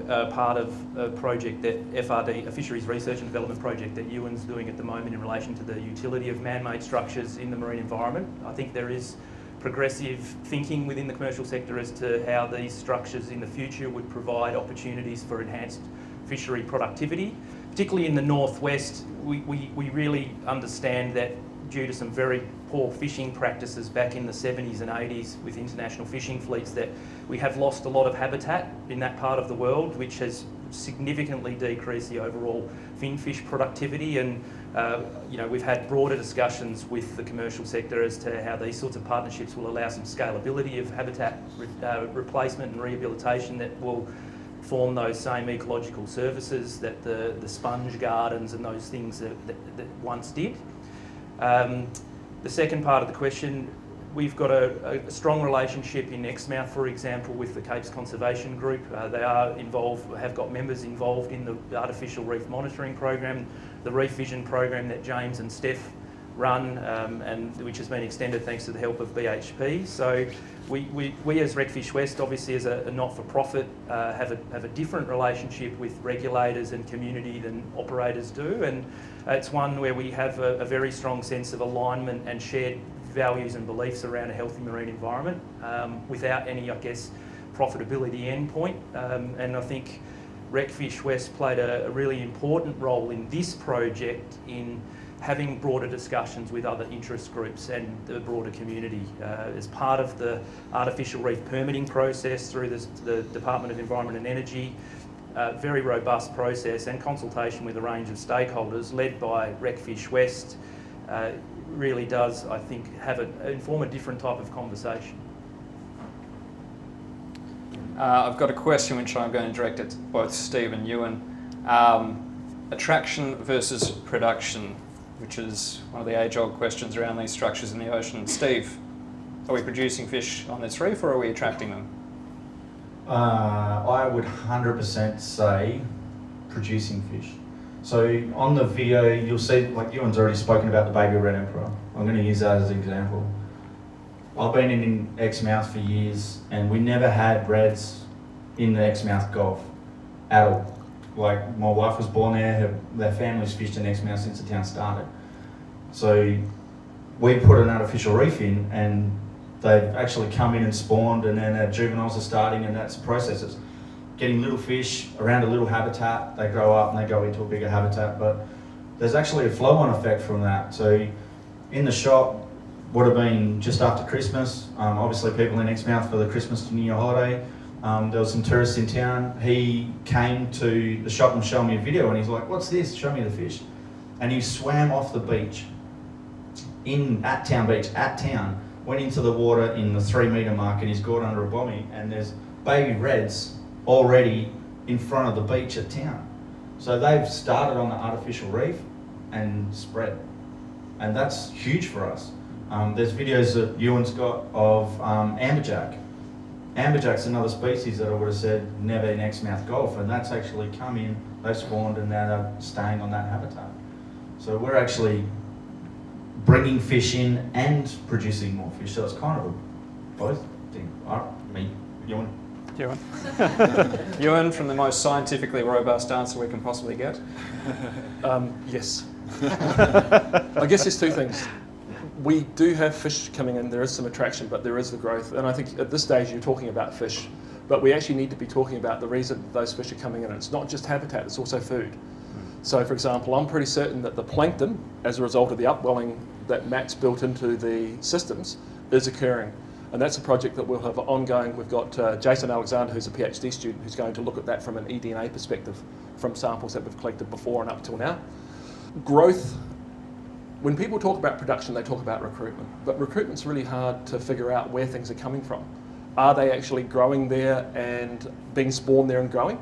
are part of a project that FRD, a fisheries research and development project that Ewan's doing at the moment in relation to the utility of man-made structures in the marine environment. I think there is progressive thinking within the commercial sector as to how these structures in the future would provide opportunities for enhanced fishery productivity. Particularly in the northwest, we really understand that due to some very poor fishing practices back in the 70s and 80s with international fishing fleets, that we have lost a lot of habitat in that part of the world, which has significantly decreased the overall finfish productivity. And we've had broader discussions with the commercial sector as to how these sorts of partnerships will allow some scalability of habitat replacement and rehabilitation that will form those same ecological services that the sponge gardens and those things that once did. The second part of the question, we've got a strong relationship in Exmouth, for example, with the Capes Conservation Group. They are involved, have got members involved in the artificial reef monitoring program, the Reef Vision program that James and Steph run, and which has been extended thanks to the help of BHP. So we as Recfishwest, obviously as a not-for-profit, have a different relationship with regulators and community than operators do, and it's one where we have a very strong sense of alignment and shared values and beliefs around a healthy marine environment without any, I guess, profitability endpoint. And I think Recfishwest played a really important role in this project in having broader discussions with other interest groups and the broader community as part of the artificial reef permitting process through the Department of Environment and Energy. Very robust process and consultation with a range of stakeholders led by Recfishwest really does, I think, inform a different type of conversation. I've got a question which I'm going to direct at both Steve and Ewan. Attraction versus production, which is one of the age-old questions around these structures in the ocean. Steve, are we producing fish on this reef or are we attracting them? I would 100% say producing fish. So on the video, you'll see, like Ewan's already spoken about the baby Red Emporer. I'm going to use that as an example. I've been in Exmouth for years and we never had reds in the Exmouth Gulf at all. Like, my wife was born there, their family's fished in Exmouth since the town started. So we put an artificial reef in and they've actually come in and spawned, and then our juveniles are starting, and that's the process. It's getting little fish around a little habitat, they grow up and they go into a bigger habitat, but there's actually a flow-on effect from that. So in the shop, would have been just after Christmas, obviously people in Exmouth for the Christmas to New Year holiday, There was some tourists in town. He came to the shop and showed me a video, and he's like, "What's this? Show me the fish." And he swam off the beach, at Town Beach, went into the water in the 3 metre mark, and he's got under a bommy, and there's baby reds already in front of the beach at town. So they've started on the artificial reef and spread. And that's huge for us. There's videos that Ewan's got of amberjack. Amberjack's another species that I would have said never in Exmouth Gulf, and that's actually come in, they've spawned, and now they're staying on that habitat. So we're actually bringing fish in and producing more fish, so it's kind of a both thing. Me, Ewan. Ewan. Ewan, from the most scientifically robust answer we can possibly get. Yes. I guess there's two things. We do have fish coming in, there is some attraction, but there is the growth. And I think at this stage you're talking about fish, but we actually need to be talking about the reason those fish are coming in. It's not just habitat, it's also food. So for example, I'm pretty certain that the plankton, as a result of the upwelling that Matt's built into the systems, is occurring. And that's a project that we'll have ongoing. We've got Jason Alexander, who's a PhD student, who's going to look at that from an eDNA perspective from samples that we've collected before and up till now. Growth, when people talk about production, they talk about recruitment. But recruitment's really hard to figure out where things are coming from. Are they actually growing there and being spawned there and growing?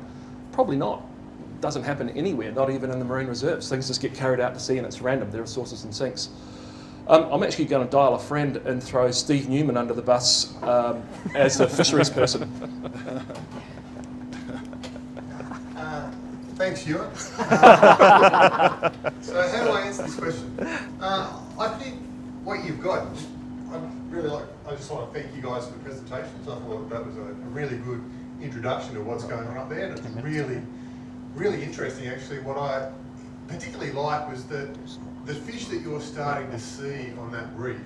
Probably not. It doesn't happen anywhere, not even in the marine reserves. Things just get carried out to sea and it's random. There are sources and sinks. I'm actually going to dial a friend and throw Steve Newman under the bus as a fisheries person. Thanks, Ewan. So how do I answer this question? I think what you've got, I just want to thank you guys for the presentations. I thought that was a really good introduction to what's going on up there, and it's really, really interesting actually. What I particularly like was that the fish that you're starting to see on that reef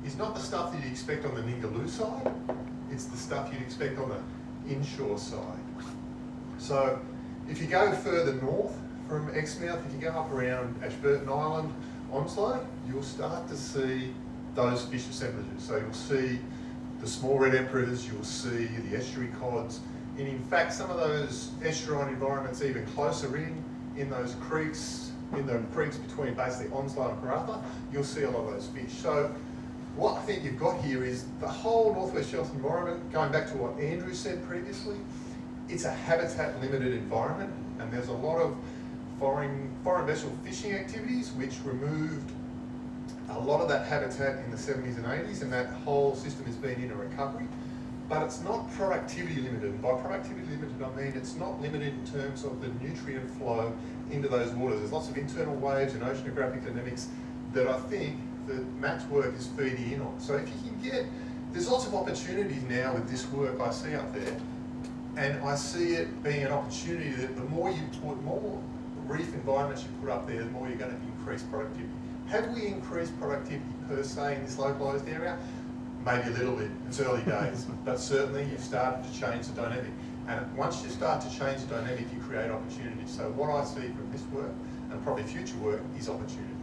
is not the stuff that you'd expect on the Ningaloo side, it's the stuff you'd expect on the inshore side. So if you go further north from Exmouth, if you go up around Ashburton Island, Onslow, you'll start to see those fish assemblages. So you'll see the small red emperors, you'll see the estuary cods, and in fact some of those estuarine environments even closer in those creeks, in the creeks between basically Onslow and Karratha, you'll see a lot of those fish. So what I think you've got here is the whole Northwest Shelf environment, going back to what Andrew said previously, it's a habitat limited environment, and there's a lot of foreign vessel fishing activities which removed a lot of that habitat in the 70s and 80s, and that whole system has been in a recovery. But it's not productivity limited. And by productivity limited, I mean it's not limited in terms of the nutrient flow into those waters. There's lots of internal waves and oceanographic dynamics that I think that Matt's work is feeding in on. So if you can get, there's lots of opportunities now with this work I see up there, and I see it being an opportunity that the more you put, more reef environments you put up there, the more you're going to increase productivity. Have we increased productivity per se in this localised area? Maybe a little bit, it's early days, but certainly you've started to change the dynamic. And once you start to change the dynamic, you create opportunity. So what I see from this work, and probably future work, is opportunity.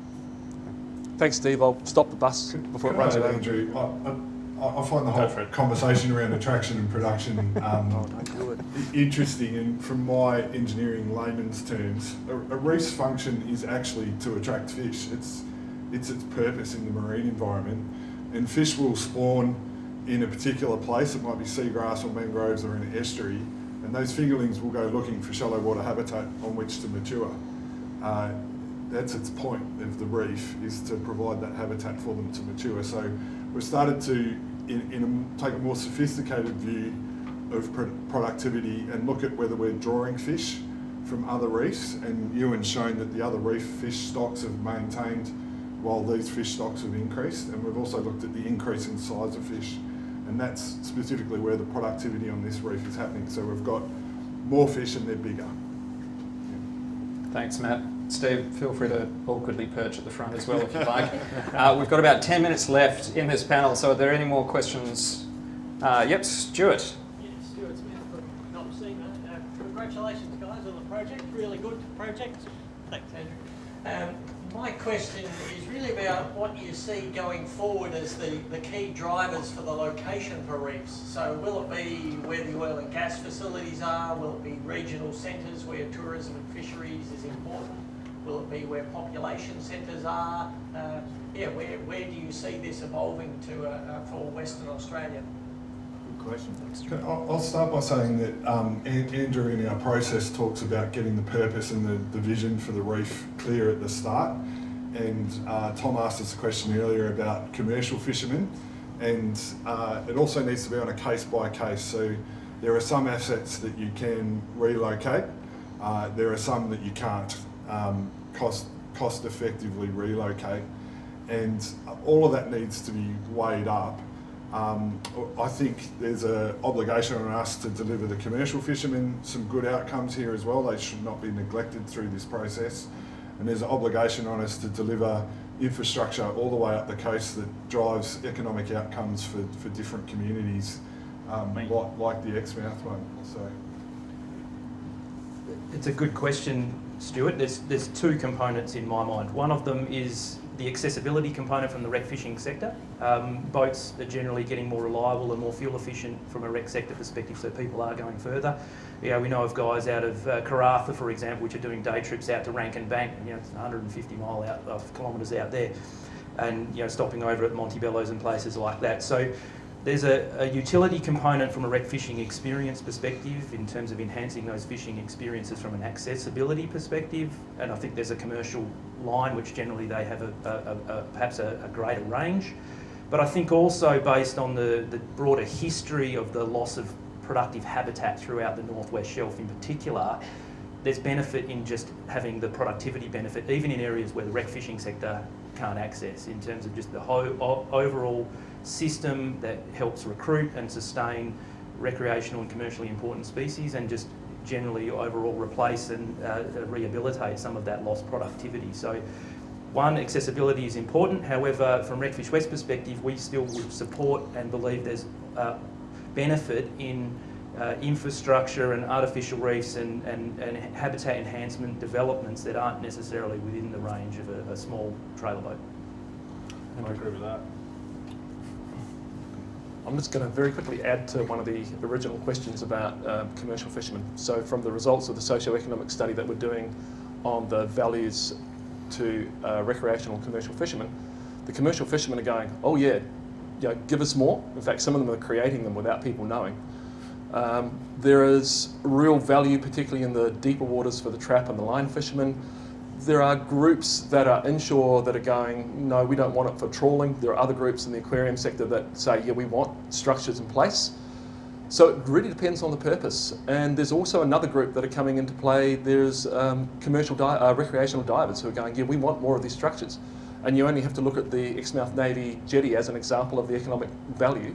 Thanks, Steve. I'll stop the bus before it runs over. Andrew, I find the whole conversation around attraction and production interesting, and from my engineering layman's terms, a reef's function is actually to attract fish. It's its purpose in the marine environment, and fish will spawn in a particular place. It might be seagrass or mangroves or in an estuary, and those fingerlings will go looking for shallow water habitat on which to mature. That's its point of the reef, is to provide that habitat for them to mature. So we've started to take a more sophisticated view of productivity and look at whether we're drawing fish from other reefs, and Ewan's shown that the other reef fish stocks have maintained while these fish stocks have increased, and we've also looked at the increase in size of fish, and that's specifically where the productivity on this reef is happening. So we've got more fish and they're bigger. Thanks, Matt. Steve, feel free to awkwardly perch at the front as well if you like. We've got about 10 minutes left in this panel, so are there any more questions? Yep, Stuart. Yeah, Stuart Smith from Congratulations, guys, on the project. Really good project. Thanks, Andrew. My question is really about what you see going forward as the key drivers for the location for reefs. So will it be where the oil and gas facilities are? Will it be regional centres where tourism and fisheries is important? Will it be where population centres are? Where do you see this evolving to for Western Australia? Good question. I'll start by saying that Andrew in our process talks about getting the purpose and the vision for the reef clear at the start. And Tom asked us a question earlier about commercial fishermen, and it also needs to be on a case by case. So there are some assets that you can relocate, there are some that you can't cost effectively relocate, and all of that needs to be weighed up. I think there's an obligation on us to deliver the commercial fishermen some good outcomes here as well. They should not be neglected through this process. And there's an obligation on us to deliver infrastructure all the way up the coast that drives economic outcomes for different communities, like the Exmouth one. So, it's a good question, Stuart. There's two components in my mind. One of them is the accessibility component from the rec fishing sector. Boats are generally getting more reliable and more fuel efficient from a rec sector perspective, so people are going further. Yeah, we know of guys out of Karratha, for example, which are doing day trips out to Rankin Bank. It's 150 kilometres out there, and stopping over at Montebello's and places like that. So there's a utility component from a rec fishing experience perspective in terms of enhancing those fishing experiences from an accessibility perspective, and I think there's a commercial line which generally they have perhaps a greater range. But I think also based on the broader history of the loss of productive habitat throughout the Northwest Shelf in particular, there's benefit in just having the productivity benefit, even in areas where the rec fishing sector can't access, in terms of just the whole overall system that helps recruit and sustain recreational and commercially important species, and just generally overall replace and rehabilitate some of that lost productivity. So one, accessibility is important. However, from Recfishwest perspective, we still would support and believe there's benefit in infrastructure and artificial reefs and habitat enhancement developments that aren't necessarily within the range of a small trailer boat. I agree with that. I'm just going to very quickly add to one of the original questions about commercial fishermen. So from the results of the socio-economic study that we're doing on the values to recreational and commercial fishermen, the commercial fishermen are going, oh yeah, give us more. In fact, some of them are creating them without people knowing. There is real value, particularly in the deeper waters for the trap and the line fishermen. There are groups that are inshore that are going, no, we don't want it for trawling. There are other groups in the aquarium sector that say, yeah, we want structures in place. So it really depends on the purpose. And there's also another group that are coming into play. There's recreational divers who are going, yeah, we want more of these structures. And you only have to look at the Exmouth Navy jetty as an example of the economic value.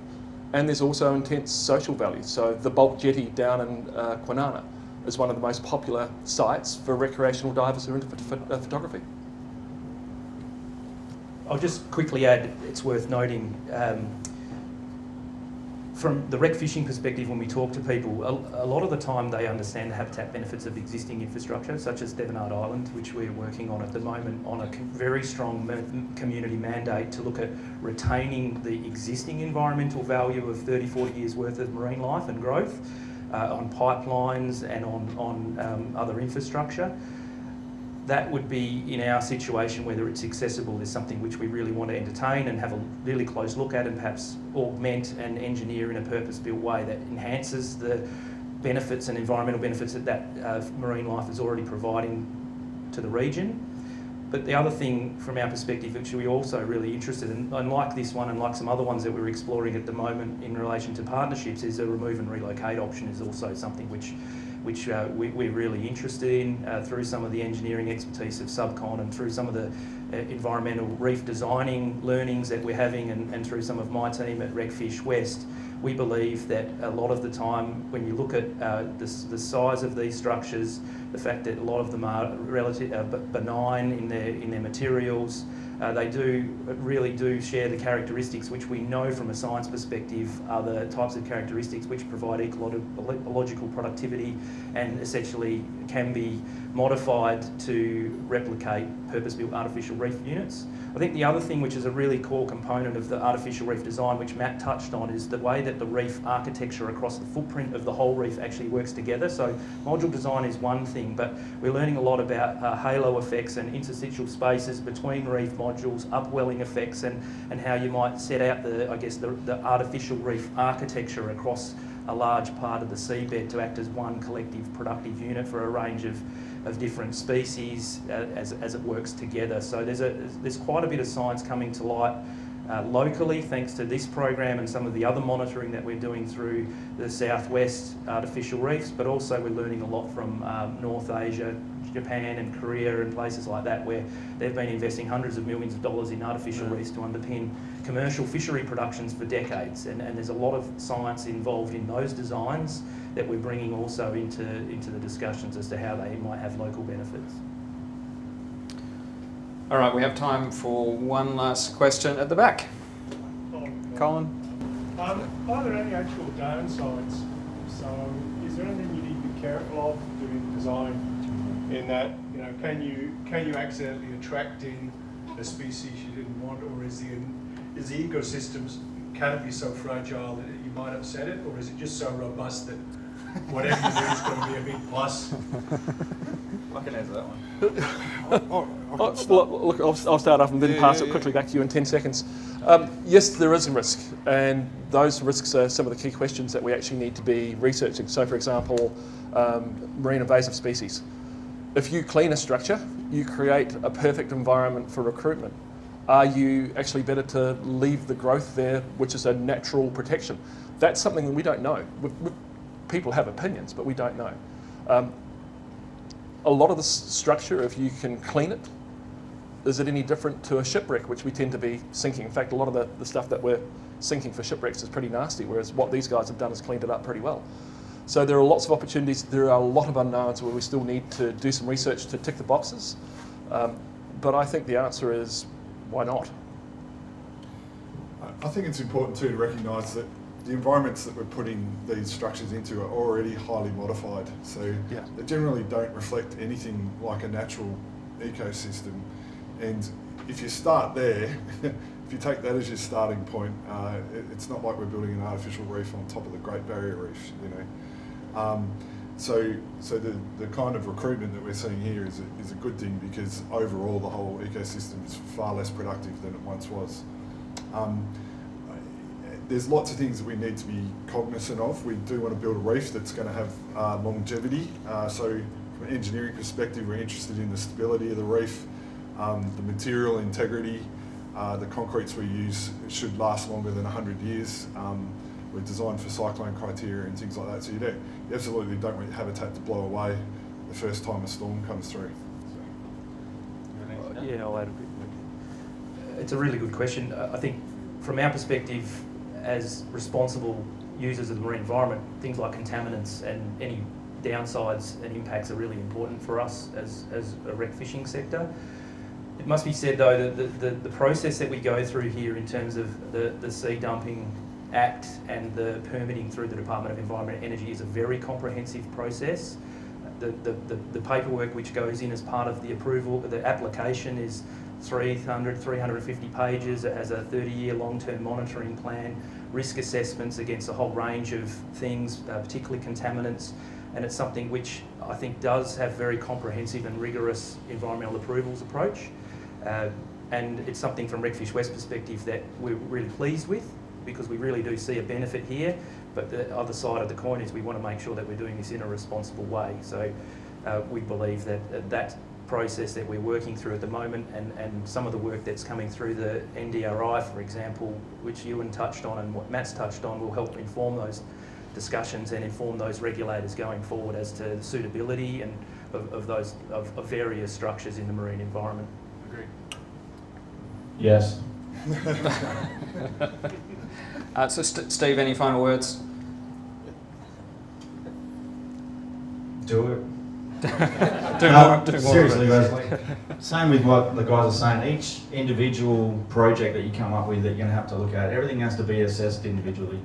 And there's also intense social value. So the bulk jetty down in Kwinana is one of the most popular sites for recreational divers who are into photography. I'll just quickly add, it's worth noting, from the rec fishing perspective, when we talk to people, a lot of the time they understand the habitat benefits of existing infrastructure, such as Devonard Island, which we're working on at the moment on a very strong community mandate to look at retaining the existing environmental value of 30, 40 years worth of marine life and growth on pipelines and on other infrastructure. That would be, in our situation, whether it's accessible, is something which we really want to entertain and have a really close look at, and perhaps augment and engineer in a purpose-built way that enhances the benefits and environmental benefits that marine life is already providing to the region. But the other thing from our perspective, which we're also really interested in, unlike this one and like some other ones that we're exploring at the moment in relation to partnerships, is a remove and relocate option is also something which we're really interested in through some of the engineering expertise of Subcon and through some of the environmental reef designing learnings that we're having and through some of my team at Recfishwest. We believe that a lot of the time when you look at the size of these structures, the fact that a lot of them are relatively benign in their materials, they really do share the characteristics which we know from a science perspective are the types of characteristics which provide ecological productivity and essentially can be modified to replicate purpose-built artificial reef units. I think the other thing which is a really core component of the artificial reef design, which Matt touched on, is the way that the reef architecture across the footprint of the whole reef actually works together. So module design is one thing, but we're learning a lot about halo effects and interstitial spaces between reef modules, upwelling effects, and how you might set out the artificial reef architecture across a large part of the seabed to act as one collective productive unit for a range of different species as it works together. So there's quite a bit of science coming to light locally thanks to this program and some of the other monitoring that we're doing through the southwest artificial reefs, but also we're learning a lot from North Asia, Japan and Korea and places like that, where they've been investing hundreds of millions of dollars in artificial reefs to underpin commercial fishery productions for decades. And there's a lot of science involved in those designs that we're bringing also into the discussions as to how they might have local benefits. All right, we have time for one last question at the back. Colin? Are there any actual downsides? So is there anything you need to be careful of doing design in that, you know, can you accidentally attract in a species you didn't want, or is the ecosystems, can it be so fragile that you might upset it, or is it just so robust that whatever you do is going to be a big plus? I can answer that one. Look, I'll start off and then pass it quickly back to you in 10 seconds. Yes, there is a risk, and those risks are some of the key questions that we actually need to be researching. So, for example, marine invasive species. If you clean a structure, you create a perfect environment for recruitment. Are you actually better to leave the growth there, which is a natural protection? That's something that we don't know. People have opinions, but we don't know. A lot of the structure, if you can clean it, is it any different to a shipwreck, which we tend to be sinking? In fact, a lot of the stuff that we're sinking for shipwrecks is pretty nasty, whereas what these guys have done is cleaned it up pretty well. So there are lots of opportunities. There are a lot of unknowns where we still need to do some research to tick the boxes. But I think the answer is, why not? I think it's important too to recognise that the environments that we're putting these structures into are already highly modified. So they generally don't reflect anything like a natural ecosystem. And if you start there, if you take that as your starting point, it's not like we're building an artificial reef on top of the Great Barrier Reef, you know. So the kind of recruitment that we're seeing here is a good thing, because overall the whole ecosystem is far less productive than it once was. There's lots of things that we need to be cognizant of. We do want to build a reef that's going to have longevity. So from an engineering perspective, we're interested in the stability of the reef, the material integrity. The concretes we use should last longer than 100 years. We're designed for cyclone criteria and things like that. So you absolutely don't want your habitat to blow away the first time a storm comes through. Yeah, I'll add a bit. It's a really good question. I think from our perspective, as responsible users of the marine environment, things like contaminants and any downsides and impacts are really important for us as a rec fishing sector. It must be said though that the process that we go through here in terms of the Sea Dumping Act and the permitting through the Department of Environment and Energy is a very comprehensive process. The paperwork which goes in as part of the approval, the application is 350 pages. It has a 30-year long-term monitoring plan, risk assessments against a whole range of things, particularly contaminants, and it's something which I think does have very comprehensive and rigorous environmental approvals approach. And it's something from Recfishwest perspective that we're really pleased with, because we really do see a benefit here, but the other side of the coin is we want to make sure that we're doing this in a responsible way. So we believe that process that we're working through at the moment and some of the work that's coming through the NDRI, for example, which Ewan touched on and what Matt's touched on, will help inform those discussions and inform those regulators going forward as to the suitability and of various structures in the marine environment. Agreed. Yes. So Steve, any final words? Do it. Do more seriously, guys, same with what the guys are saying. Each individual project that you come up with that you're going to have to look at, everything has to be assessed individually.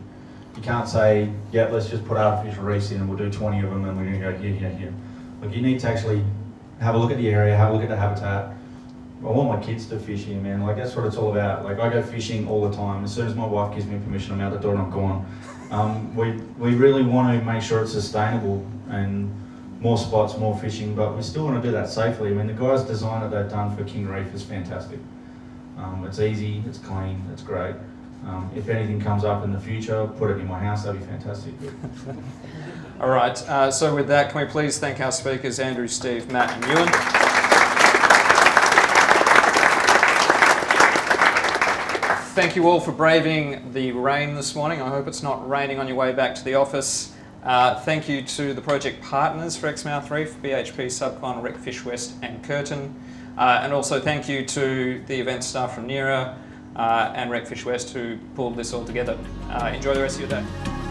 You can't say, yeah, let's just put artificial reefs in and we'll do 20 of them and we're going to go here, here, here. Look, you need to actually have a look at the area, have a look at the habitat, I want my kids to fish here, man. Like, that's what it's all about. Like, I go fishing all the time. As soon as my wife gives me permission, I'm out the door and I'm gone. We really want to make sure it's sustainable and more spots, more fishing, but we still want to do that safely. I mean, the guys' design that they've done for King Reef is fantastic. It's easy, it's clean, it's great. If anything comes up in the future, put it in my house, that'd be fantastic. All right, so with that, can we please thank our speakers, Andrew, Steve, Matt and Ewan. Thank you all for braving the rain this morning. I hope it's not raining on your way back to the office. Thank you to the project partners for Exmouth Reef, BHP, Subcon, Recfishwest and Curtin. And also thank you to the event staff from NERA and Recfishwest who pulled this all together. Enjoy the rest of your day.